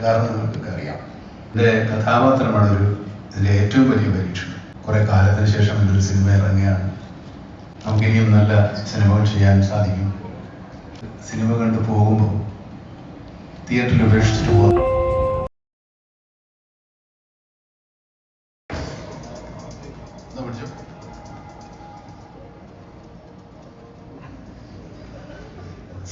കാരണം നിങ്ങൾക്കൊക്കെ അറിയാം. എൻ്റെ കഥാപാത്രമാണ് ഇതിൻ്റെ ഏറ്റവും വലിയ പരീക്ഷണം. കുറെ കാലത്തിന് ശേഷം ഇതൊരു സിനിമ ഇറങ്ങുകയാണ്. നമുക്കിനിയും നല്ല സിനിമകൾ ചെയ്യാൻ സാധിക്കും. സിനിമ കണ്ടു പോകുമ്പോൾ തിയേറ്ററിൽ ഉപേക്ഷിച്ചിട്ട് പോകാം.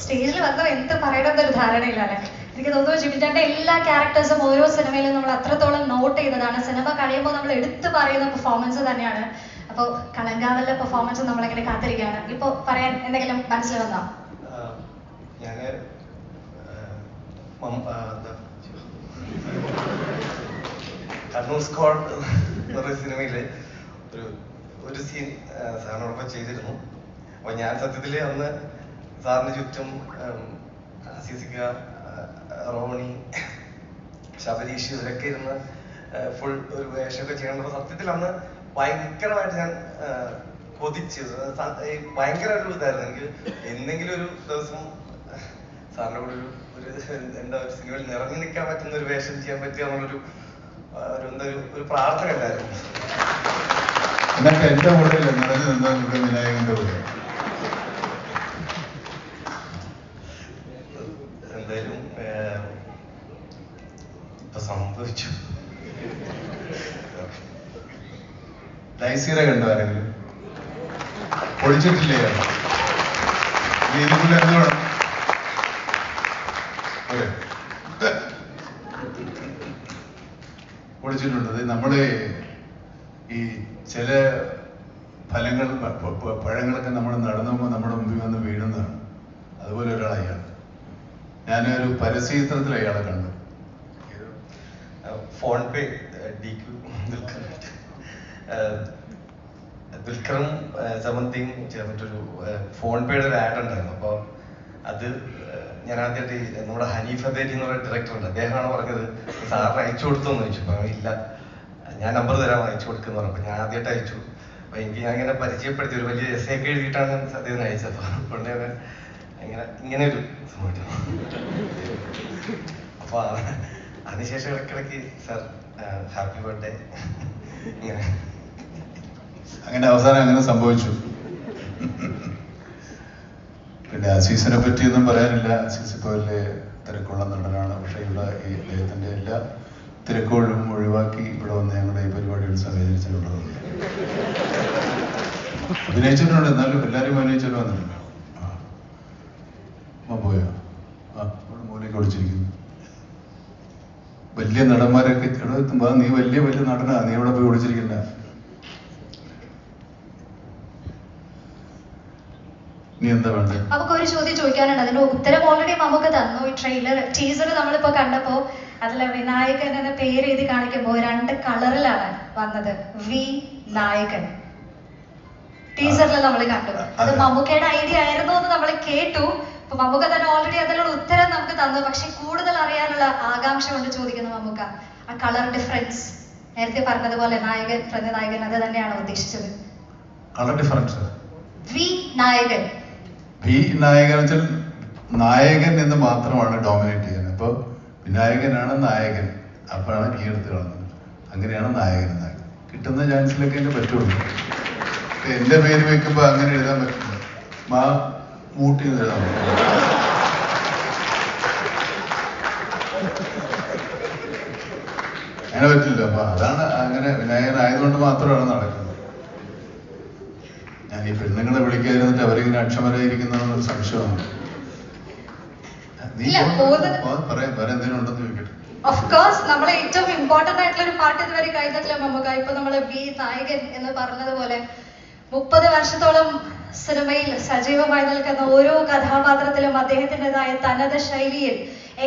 സ്റ്റേജിൽ വന്നോ എന്ത് പറയണമെന്നൊരു ധാരണയില്ലാല്ലേ. എനിക്ക് തോന്നുന്നു ജിബിന്റെ എല്ലാ ക്യാരക്ടേഴ്സും ഓരോ സിനിമയിലും നമ്മൾ അത്രത്തോളം നോട്ട് ചെയ്തതാണ്. സിനിമ കഴിയുമ്പോൾ നമ്മൾ എടുത്തു പറയുന്ന പെർഫോമൻസ് തന്നെയാണ്. അപ്പോൾ കളങ്കാവലിലെ പെർഫോമൻസ് നമ്മളിങ്ങനെ കാത്തിരിക്കുകയാണ്. ഇപ്പൊ പറയാൻ എന്തെങ്കിലും മനസ്സിൽ വന്നോ? കണ്ണൂർ സ്ക്വാഡ് എന്ന് പറയുന്ന സിനിമയില് ഒരു സീൻ സാറിനോടൊപ്പം ചെയ്തിരുന്നു. അപ്പൊ ഞാൻ സത്യത്തില് അന്ന് സാറിന് ചുറ്റും അസീസിക്ക, റോണി, ശബരീഷ് ഇവരൊക്കെ ഇരുന്ന് ഫുൾ ഒരു വേഷമൊക്കെ ചെയ്യണപ്പോൾ സത്യത്തിൽ അന്ന് ഭയങ്കരമായിട്ട് ഞാൻ കൊതിച്ചു. ഭയങ്കര ഒരു ഇതായിരുന്നു എനിക്ക്. എന്തെങ്കിലും ഒരു ദിവസം സാറിന്റെ കൂടെ എന്താ ഒരു സിനിമയിൽ നിറഞ്ഞു നിൽക്കാൻ പറ്റുന്ന ഒരു വേഷം ചെയ്യാൻ പറ്റുക എന്നുള്ളൊരു ഒരു പ്രാർത്ഥന ഉണ്ടായിരുന്നു. എന്നിട്ട് എന്റെ കൂടെ നിറഞ്ഞു നിന്ന വിനായകന്റെ കൂടെ എന്തായാലും ഇപ്പൊ സംഭവിച്ചു. ലൈസീറ കണ്ടോ ആരെങ്കിലും? പൊളിച്ചിട്ടില്ലേ? ഇതിനുള്ളിൽ എന്ത് വേണം? പൊളിച്ചിട്ടുണ്ട്. നമ്മള് ഈ ചില ഫലങ്ങൾ പഴങ്ങളൊക്കെ നമ്മൾ നടന്നുമ്പോൾ നമ്മുടെ മുമ്പിൽ വന്ന് വീഴുന്നതാണ്. അതുപോലെ ഒരാൾ അയാൾ. ഞാനൊരു പരസ്യചിത്രത്തിൽ അയാളെ കണ്ടു. ഫോൺ പേ ദുൽഖറും സമന്തിയും ചേർന്നിട്ടൊരു ഫോൺ പേയുടെ ഒരു ആഡ് ഉണ്ടായിരുന്നു. അപ്പോൾ അത് ഞാൻ ആദ്യമായിട്ട് നമ്മുടെ ഹനീഫ് അബേരി എന്ന് പറയുന്ന ഡയറക്ടർ ഉണ്ട്, അദ്ദേഹമാണ് പറഞ്ഞത് സാറിന് അയച്ചു കൊടുത്തോന്ന് ചോദിച്ചു. അപ്പൊ ഇല്ല, ഞാൻ നമ്പർ തരാൻ അയച്ചു കൊടുക്കുന്ന പറഞ്ഞു. അപ്പൊ ഞാൻ ആദ്യമായിട്ട് അയച്ചു. അപ്പൊ എനിക്ക് ഞാൻ ഇങ്ങനെ പരിചയപ്പെടുത്തി ഒരു വലിയ എസ് ഒക്കെ എഴുതിയിട്ടാണ് അദ്ദേഹത്തിന് അയച്ചത്. അപ്പൊ ഉടനെ ഇങ്ങനെ ഒരു സംഭവം. അപ്പൊ അതിനുശേഷം ഇടയ്ക്കിടയ്ക്ക് സാർ ഹാപ്പി ബർത്ത്ഡേ ഇങ്ങനെ അങ്ങനെ അവസാനം അങ്ങനെ സംഭവിച്ചു. പിന്നെ അസീസിനെ പറ്റിയൊന്നും പറയാനില്ല. അസീസ് ഇപ്പോൾ വലിയ തിരക്കുള്ള നടനാണ്. പക്ഷെ ഇവിടെ ഈ അദ്ദേഹത്തിന്റെ എല്ലാ തിരക്കുകളും ഒഴിവാക്കി ഇവിടെ വന്ന് ഞങ്ങളുടെ ഈ പരിപാടികൾ സഹകരിച്ചിട്ടുള്ളത്. അഭിനയിച്ചിട്ടുണ്ട്, എന്നാലും എല്ലാവരും അഭിനയിച്ചിട്ട് വന്നിട്ടുണ്ട്. പോയോ? ഇവിടെ മൂലയ്ക്ക് ഒളിച്ചിരിക്കുന്നു. വലിയ നടന്മാരൊക്കെ എത്തുമ്പോ നീ വലിയ നടനാ, നീ ഇവിടെ പോയി ഒളിച്ചിരിക്കണ്ട. നീ എന്താ വേണ്ടത്? നമുക്ക് ഒരു ചോദ്യം ചോദിക്കാനുണ്ട്. അതിന്റെ ഉത്തരം ഓൾറെഡി നമുക്ക് തന്നു. ഈ ടീസർ നമ്മളിപ്പോ കണ്ടപ്പോ അതിലെ വിനായകൻ എന്ന പേര് എഴുതി കാണിക്കുമ്പോ 2 കളറിലാണ് വന്നത്. വി നായകൻ ടീസറിൽ നമ്മൾ കണ്ടു. അത് മമ്മൂക്കയുടെ ഐഡിയ ആയിരുന്നു എന്ന് നമ്മൾ കേട്ടു. അപ്പൊ മമ്മൂക്ക തന്നെ ഓൾറെഡി അതിനുള്ള ഉത്തരം നമുക്ക് തന്നു. പക്ഷെ കൂടുതൽ അറിയാനുള്ള ആകാംക്ഷ കൊണ്ട് ചോദിക്കുന്നു മമ്മൂക്ക, ആ കളർ ഡിഫറൻസ് നേരത്തെ പറഞ്ഞതുപോലെ നായകൻ പ്രതിനായകൻ അത് തന്നെയാണ് ഉദ്ദേശിച്ചത്? കളർ ഡിഫറൻസ് വി നായകൻ. വി നായകൻ വെച്ചാൽ നായകൻ എന്ന് മാത്രമാണ് ഡോമിനേറ്റ് ചെയ്യുന്നത്. അപ്പൊ വിനായകനാണ് നായകൻ, അപ്പോഴാണ് വി എടുത്ത് കാണുന്നത്. അങ്ങനെയാണ് നായകൻ. കിട്ടുന്ന ചാൻസിലൊക്കെ എന്നെ പറ്റുള്ളൂ. എന്റെ പേര് വെക്കുമ്പോ അങ്ങനെ എഴുതാൻ പറ്റില്ല. മൂട്ടി എഴുതാൻ പറ്റില്ല. അങ്ങനെ പറ്റില്ല. അപ്പൊ അതാണ് അങ്ങനെ വിനായകൻ ആയതുകൊണ്ട് മാത്രമാണ് നടക്കുന്നത്. ഞാൻ ഈ പെണ്ണുങ്ങളെ വിളിക്കാതിരുന്നിട്ട് അവരിങ്ങനെ അക്ഷമരായിരിക്കുന്നതെന്നൊരു സംശയമാണ്. പറയാൻ വേറെ എന്തെങ്കിലും ഉണ്ടെന്ന് ചോദിക്കട്ടെ. ഓഫ് കോഴ്സ് നമ്മളെ ഏറ്റവും ഇമ്പോർട്ടന്റ് ആയിട്ടുള്ള ഒരു പാർട്ട് ഇതുവരെ കഴിഞ്ഞിട്ടില്ല മമ്മൂക്ക. ഇപ്പൊ നമ്മള് വി നായകൻ എന്ന് പറഞ്ഞതുപോലെ 30 വർഷത്തോളം സിനിമയിൽ സജീവമായി നിൽക്കുന്ന ഓരോ കഥാപാത്രത്തിലും അദ്ദേഹത്തിൻ്റെതായ തനത് ശൈലിയിൽ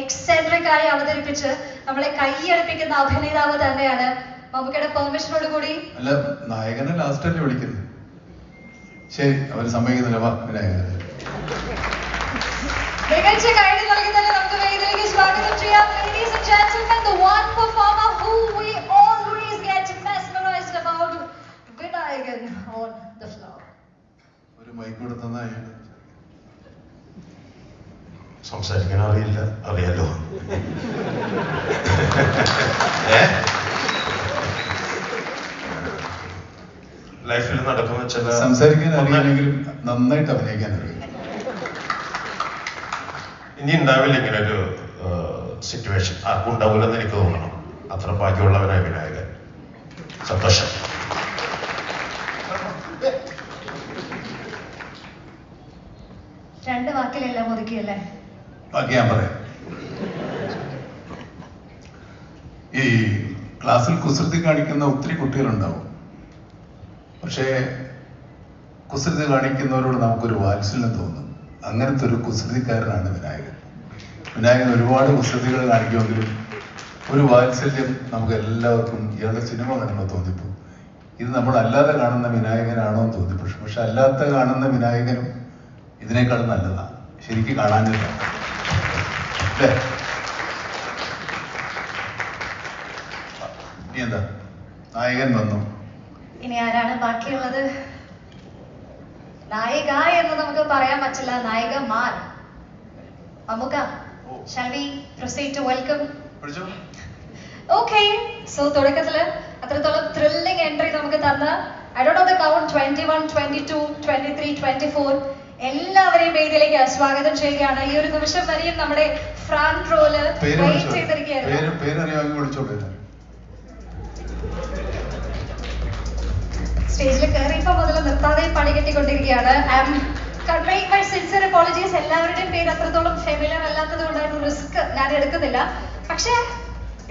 എക്സെൻട്രിക് ആയി അവതരിപ്പിച്ച് നമ്മളെ കൈയടുപ്പിക്കുന്ന അഭിനേതാവ് തന്നെയാണ്. മമ്മൂക്കയുടെ പെർമിഷനോട് കൂടി അല്ല, നായകനെ ലാസ്റ്റ് അല്ലേ വിളിക്കുന്നത്? ശരി, അവർ സമ്മതിക്കുന്നില്ല. വാ വിനായകൻ. മികച്ച കൈഡി നൽകുന്നതിന് നമുക്ക് വേദിയിലേക്ക് സ്വാഗതം ചെയ്യാം. Ladies and gentlemen, the one performer who we always get mesmerized about, Vinayakan on the floor. ഒരു മൈക്ക് കൊടുത്തന്നാ സംസാരിക്കാൻ അറിയില്ല, അറിയാലോ. ചില സംസാരിക്കാൻ അറിയില്ലെങ്കിലും നന്നായിട്ട് അഭിനയിക്കാൻ അറിയാം. ഇനി ഉണ്ടാവില്ല ഇങ്ങനെ ഒരു സിറ്റുവേഷൻ, ആർക്കും ഉണ്ടാവില്ലെന്ന് എനിക്ക് തോന്നണം. അത്ര ഭാഗ്യമുള്ളവരായ വിനായകൻ. സന്തോഷം. രണ്ട് വാക്കിലെല്ലാം ഒതുക്കിയല്ലേ? ബാക്കി ഞാൻ പറയാം. ഈ ക്ലാസ്സിൽ കുസൃതി കാണിക്കുന്ന ഒത്തിരി കുട്ടികളുണ്ടാവും. പക്ഷേ കുസൃതി കാണിക്കുന്നവരോട് നമുക്കൊരു വാത്സല്യം തോന്നും. അങ്ങനത്തെ ഒരു കുസൃതിക്കാരനാണ് വിനായകൻ. വിനായകൻ ഒരുപാട് കുസൃതികൾ കാണിക്കുമെങ്കിലും ഒരു വാത്സല്യം നമുക്ക് എല്ലാവർക്കും ഇയാളുടെ സിനിമ കാണുമ്പോൾ തോന്നിപ്പോ ഇത് നമ്മൾ അല്ലാതെ കാണുന്ന വിനായകനാണോ എന്ന് തോന്നിപ്പോ. പക്ഷെ അല്ലാത്ത കാണുന്ന വിനായകനും ഇതിനേക്കാൾ നല്ലതാണ് ശരിക്കും കാണാനില്ല അല്ലേ? ഇനി എന്താ, നായകൻ വന്നു. ഇനി ആരാണ് ബാക്കിയുള്ളത്? നായിക എന്ന് നമുക്ക് പറയാൻ പറ്റില്ല, നായികമാർ. Mammukka, shall we proceed to welcome? Okay, so തുടക്കത്തില് അത്രത്തോളം ത്രില്ലിംഗ് എൻട്രി നമുക്ക് തന്ന I don't know the count 21, 22, 23, 24 എല്ലാവരെയും വേദിയിലേക്ക് സ്വാഗതം ചെയ്യുകയാണ്. ഈ ഒരു നിമിഷം വരെയും നമ്മുടെ ഫ്രണ്ട് റോല് വെയിറ്റ് ചെയ്തിരിക്കുകയായിരുന്നു. പേരറിയാമെങ്കിൽ വിളിച്ചോളൂ. സ്റ്റേജിൽ കയറിയപ്പോ മുതൽ നിർത്താതെ പണി കെട്ടിക്കൊണ്ടിരിക്കുകയാണ്. I am conveying my sincere apologies. എല്ലാവരുടെയും പേര് അത്രത്തോളം ഫെമിലിയർ അല്ലാത്തത് കൊണ്ടായിട്ട് റിസ്ക് ഞാൻ എടുക്കുന്നില്ല. പക്ഷേ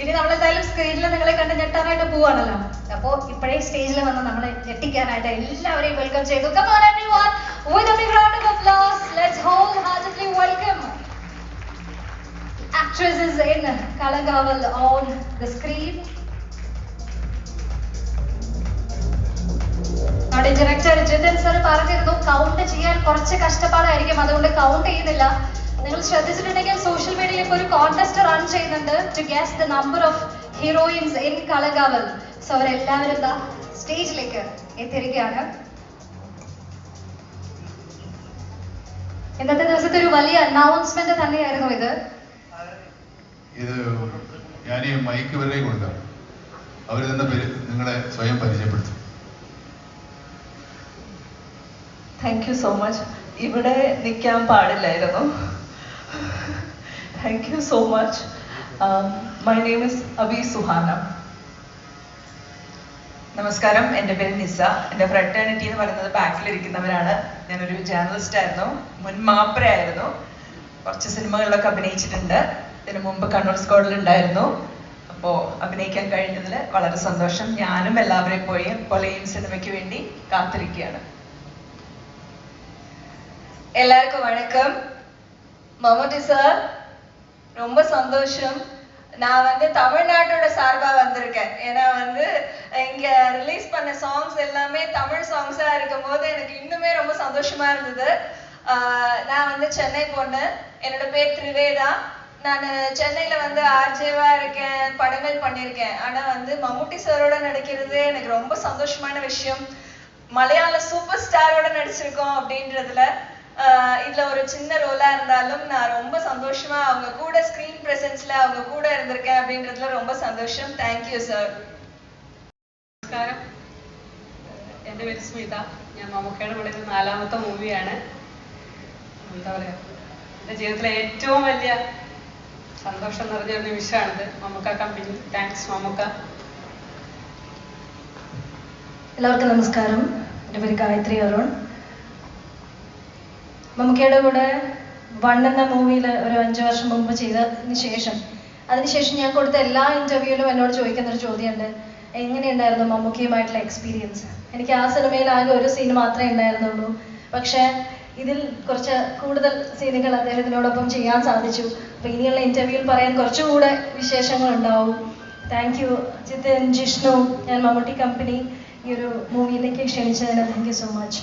ഇനി നമ്മളെന്തായാലും സ്ക്രീനിൽ നിങ്ങളെ കണ്ട് ഞെട്ടാനായിട്ട് പോവാണല്ലോ. അപ്പോ ഇപ്പോഴേ സ്റ്റേജിൽ വന്ന് നമ്മളെ ഞെട്ടിക്കാനായിട്ട് എല്ലാവരെയും വെൽക്കം ചെയ്തു. Come on everyone, with a big round of applause, let's wholeheartedly welcome actresses in Kalagaval on the screen. നമ്മുടെ ഡയറക്ടർ ജിതിൻ സർ പറഞ്ഞിരുന്നു കൗണ്ട് ചെയ്യാൻ കുറച്ച് കഷ്ടപ്പാടായിരിക്കും, അതുകൊണ്ട് കൗണ്ട് ചെയ്യുന്നില്ല. നിങ്ങൾ ശ്രദ്ധിച്ചിട്ടുണ്ടെങ്കിൽ സോഷ്യൽ മീഡിയയിൽ ഇപ്പോൾ ഒരു കോൺടെസ്റ്റ് റൺ ചെയ്യുന്നുണ്ട് to guess the number of heroines in Kalamkaval. So അവരെല്ലാവരും ദാ സ്റ്റേജിലേക്ക് എത്തിയിരിക്കുകയാണ്. ഇന്നത്തെ ദിവസത്തെ ഒരു വലിയ അനൗൺസ്മെന്റ് തന്നെയായിരുന്നു ഇത്. ഞാൻ ഈ മൈക്ക് വരെ കൊടുക്കാം. അവർ തന്നെ നിങ്ങളെ സ്വയം പരിചയപ്പെടുത്തും. Thank you so much. ഇവിടെ നിൽക്കാൻ പാടില്ലായിരുന്നു. Thank you so much. My name is Abi Suhana. നമസ്കാരം, എൻ്റെ പേര് നിസ. എൻ്റെ ഫ്രട്ടേണിറ്റി എന്ന് പറയുന്നത് ബാക്കിലിരിക്കുന്നവരാണ്. ഞാനൊരു ജേർണലിസ്റ്റ് ആയിരുന്നു, മുൻ മാപ്രയായിരുന്നു, കുറച്ച് സിനിമകളിലൊക്കെ അഭിനയിച്ചിട്ടുണ്ട്. ഇതിനു മുമ്പ് കണ്ണൂർ സ്ക്വാഡിൽ ഉണ്ടായിരുന്നു. അപ്പോൾ അഭിനയിക്കാൻ കഴിഞ്ഞതിൽ വളരെ സന്തോഷം. ഞാനും എല്ലാവരെയും പോലെയും സിനിമയ്ക്ക് വേണ്ടി കാത്തിരിക്കുകയാണ്. எல்லாருக்கும் வணக்கம். மம்முட்டி சார், ரொம்ப சந்தோஷம். நான் தமிழ்நாட்டோட சார்பா வந்திருக்கேன். ஏன்னா இங்க ரிலீஸ் பண்ண சாங்ஸ் எல்லாமே தமிழ் சாங்ஸா இருக்கும் போது எனக்கு இன்னுமே ரொம்ப சந்தோஷமா இருந்தது. நான் சென்னை பொண்ணு. என்னோட பேர் திரிவேதா. நான் சென்னையில ஆர்ஜேவா இருக்கேன், படங்கள் பண்ணியிருக்கேன். ஆனா மம்முட்டி சாரோட நடிக்கிறது எனக்கு ரொம்ப சந்தோஷமான விஷயம். மலையாள சூப்பர் ஸ்டாரோட நடிச்சிருக்கோம் அப்படின்றதுல இதுல ஒரு சின்ன ரோலா இருந்தாலும் நான் ரொம்ப சந்தோஷமா அவங்க கூட ஸ்கிரீன் பிரசன்ஸ்ல அவங்க கூட இருந்திருக்கேன் அப்படின்றதுல ரொம்ப சந்தோஷம். Thank you sir. നമസ്കാരം, എൻ്റെ പേര് സ്മിത. ഞാൻ മമ്മൂക്കയുടെ കൂടെ 4ാമത്തെ മൂവിയാണ്. എന്താ പറയാ, എൻ്റെ ജീവിതത്തിലെ ഏറ്റവും വലിയ സന്തോഷം നിറഞ്ഞൊരു നിമിഷമാണിത്. മമ്മൂക്ക കമ്പനി. താങ്ക്സ് മമ്മൂക്ക. എല്ലാവർക്കും നമസ്കാരം. എൻ്റെ പേര് ഗായത്രി അരുൺ. മമ്മൂക്കയുടെ കൂടെ 1 എന്ന മൂവിയിൽ ഒരു 5 വർഷം മുമ്പ് അതിനുശേഷം ഞാൻ കൊടുത്ത എല്ലാ ഇന്റർവ്യൂവിലും എന്നോട് ചോദിക്കുന്ന ഒരു ചോദ്യമുണ്ട്, എങ്ങനെയുണ്ടായിരുന്നു മമ്മൂക്കയുമായിട്ടുള്ള എക്സ്പീരിയൻസ്? എനിക്ക് ആ സിനിമയിൽ ആകെ ഒരു സീൻ മാത്രമേ ഉണ്ടായിരുന്നുള്ളൂ. പക്ഷേ ഇതിൽ കുറച്ച് കൂടുതൽ സീനുകൾ അദ്ദേഹത്തിനോടൊപ്പം ചെയ്യാൻ സാധിച്ചു. അപ്പോൾ ഇനിയുള്ള ഇന്റർവ്യൂവിൽ പറയാൻ കുറച്ചുകൂടെ വിശേഷങ്ങൾ ഉണ്ടാവും. താങ്ക് യു ജിതിൻ, ജിഷ്ണു, ഞാൻ മമ്മൂട്ടി കമ്പനി ഈ ഒരു മൂവിയിലേക്ക് ക്ഷണിച്ചതിന് താങ്ക് യു സോ മച്ച്.